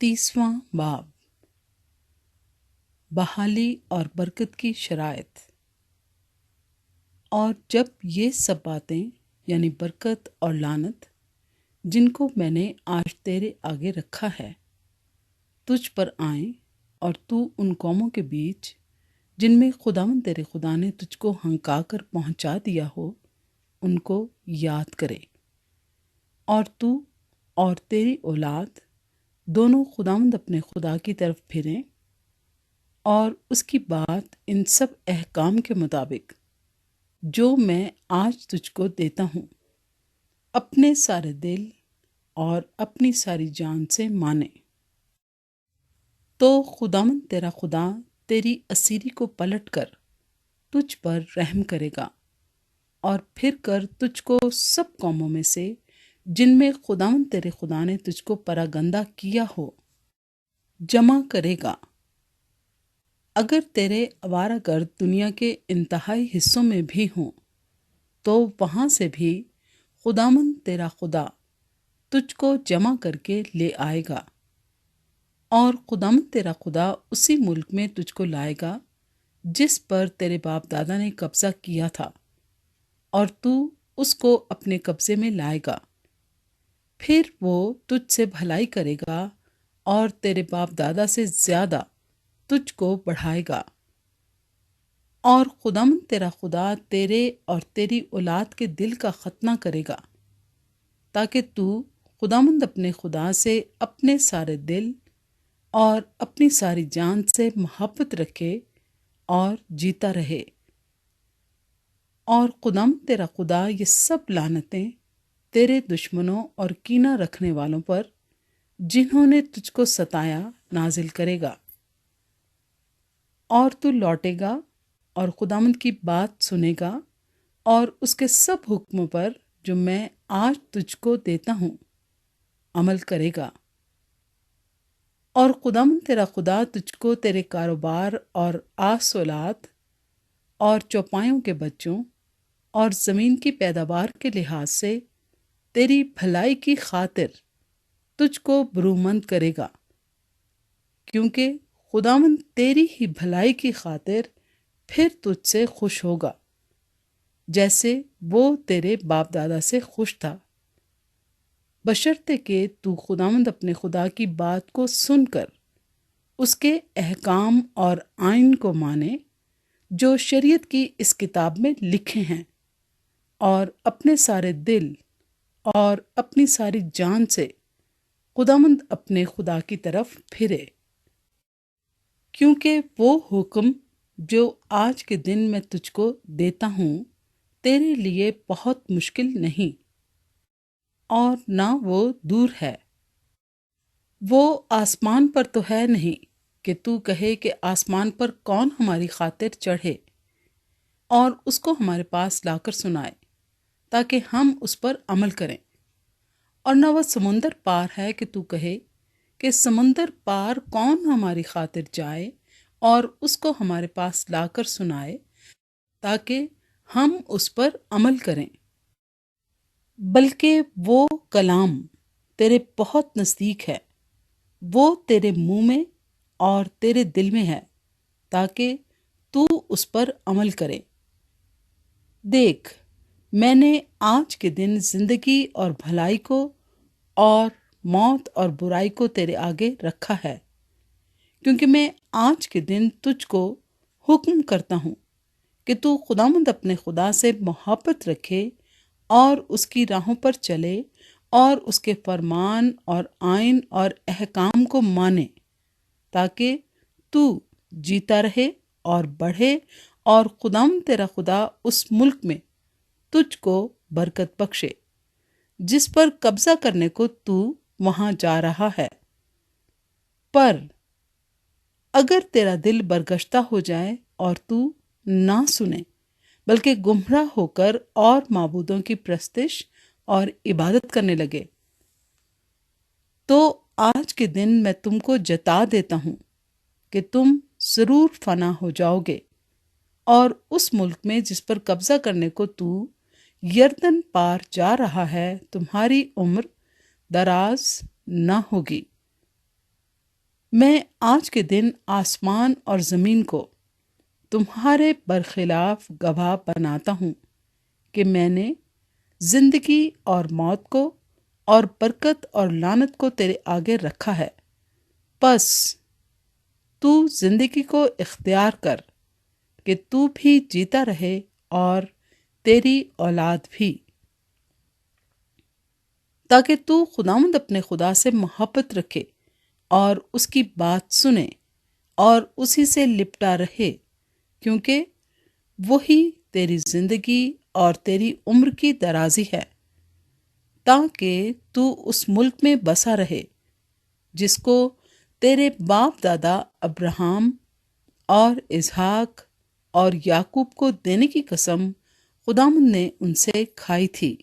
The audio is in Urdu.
30واں باب، بحالی اور برکت کی شرائط۔ اور جب یہ سب باتیں یعنی برکت اور لعنت جن کو میں نے آج تیرے آگے رکھا ہے تجھ پر آئیں، اور تو ان قوموں کے بیچ جن میں خداوند تیرے خدا نے تجھ کو ہنکا کر پہنچا دیا ہو ان کو یاد کرے، اور تو اور تیری اولاد دونوں خداوند اپنے خدا کی طرف پھریں، اور اس کی بات ان سب احکام کے مطابق جو میں آج تجھ کو دیتا ہوں اپنے سارے دل اور اپنی ساری جان سے مانے، تو خداوند تیرا خدا تیری اسیری کو پلٹ کر تجھ پر رحم کرے گا، اور پھر کر تجھ کو سب قوموں میں سے جن میں خداوند تیرے خدا نے تجھ کو پراگندہ کیا ہو جمع کرے گا۔ اگر تیرے آوارہ گرد دنیا کے انتہائی حصوں میں بھی ہوں تو وہاں سے بھی خداوند تیرا خدا تجھ کو جمع کر کے لے آئے گا، اور خداوند تیرا خدا اسی ملک میں تجھ کو لائے گا جس پر تیرے باپ دادا نے قبضہ کیا تھا، اور تو اس کو اپنے قبضے میں لائے گا۔ پھر وہ تجھ سے بھلائی کرے گا اور تیرے باپ دادا سے زیادہ تجھ کو بڑھائے گا، اور خداوند تیرا خدا تیرے اور تیری اولاد کے دل کا ختنہ کرے گا، تاکہ تو خداوند اپنے خدا سے اپنے سارے دل اور اپنی ساری جان سے محبت رکھے اور جیتا رہے۔ اور خداوند تیرا خدا یہ سب لعنتیں تیرے دشمنوں اور کینہ رکھنے والوں پر جنہوں نے تجھ کو ستایا نازل کرے گا، اور تو لوٹے گا اور خداوند کی بات سنے گا اور اس کے سب حکموں پر جو میں آج تجھ کو دیتا ہوں عمل کرے گا۔ اور خداوند تیرا خدا تجھ کو تیرے کاروبار اور آس اولاد اور چوپایوں کے بچوں اور زمین کی پیداوار کے لحاظ سے تیری بھلائی کی خاطر تجھ کو برومند کرے گا، کیونکہ خداوند تیری ہی بھلائی کی خاطر پھر تجھ سے خوش ہوگا، جیسے وہ تیرے باپ دادا سے خوش تھا، بشرطے کہ تو خداوند اپنے خدا کی بات کو سن کر اس کے احکام اور آئین کو مانے جو شریعت کی اس کتاب میں لکھے ہیں، اور اپنے سارے دل اور اپنی ساری جان سے خداوند اپنے خدا کی طرف پھرے، کیونکہ وہ حکم جو آج کے دن میں تجھ کو دیتا ہوں تیرے لیے بہت مشکل نہیں، اور نہ وہ دور ہے۔ وہ آسمان پر تو ہے نہیں کہ تو کہے کہ آسمان پر کون ہماری خاطر چڑھے اور اس کو ہمارے پاس لا کر سنائے تاکہ ہم اس پر عمل کریں، اور نہ وہ سمندر پار ہے کہ تو کہے کہ سمندر پار کون ہماری خاطر جائے اور اس کو ہمارے پاس لا کر سنائے تاکہ ہم اس پر عمل کریں، بلکہ وہ کلام تیرے بہت نزدیک ہے، وہ تیرے منہ میں اور تیرے دل میں ہے، تاکہ تو اس پر عمل کرے۔ دیکھ، میں نے آج کے دن زندگی اور بھلائی کو اور موت اور برائی کو تیرے آگے رکھا ہے، کیونکہ میں آج کے دن تجھ کو حکم کرتا ہوں کہ تو خداوند اپنے خدا سے محبت رکھے اور اس کی راہوں پر چلے اور اس کے فرمان اور آئین اور احکام کو مانے، تاکہ تو جیتا رہے اور بڑھے، اور خداوند تیرا خدا اس ملک میں تجھ کو برکت بخشے جس پر قبضہ کرنے کو تو وہاں جا رہا ہے۔ پر اگر تیرا دل برگشتہ ہو جائے اور تو نہ سنے بلکہ گمراہ ہو کر اور معبودوں کی پرستش اور عبادت کرنے لگے، تو آج کے دن میں تم کو جتا دیتا ہوں کہ تم ضرور فنا ہو جاؤ گے، اور اس ملک میں جس پر قبضہ کرنے کو تو یردن پار جا رہا ہے تمہاری عمر دراز نہ ہوگی۔ میں آج کے دن آسمان اور زمین کو تمہارے برخلاف گواہ بناتا ہوں کہ میں نے زندگی اور موت کو اور برکت اور لعنت کو تیرے آگے رکھا ہے۔ پس تو زندگی کو اختیار کر کہ تو بھی جیتا رہے اور تیری اولاد بھی، تاکہ تو خداوند اپنے خدا سے محبت رکھے اور اس کی بات سنے اور اسی سے لپٹا رہے، کیونکہ وہی تیری زندگی اور تیری عمر کی درازی ہے، تاکہ تو اس ملک میں بسا رہے جس کو تیرے باپ دادا ابراہم اور اسحاق اور یعقوب کو دینے کی قسم خداوند نے ان سے کھائی تھی۔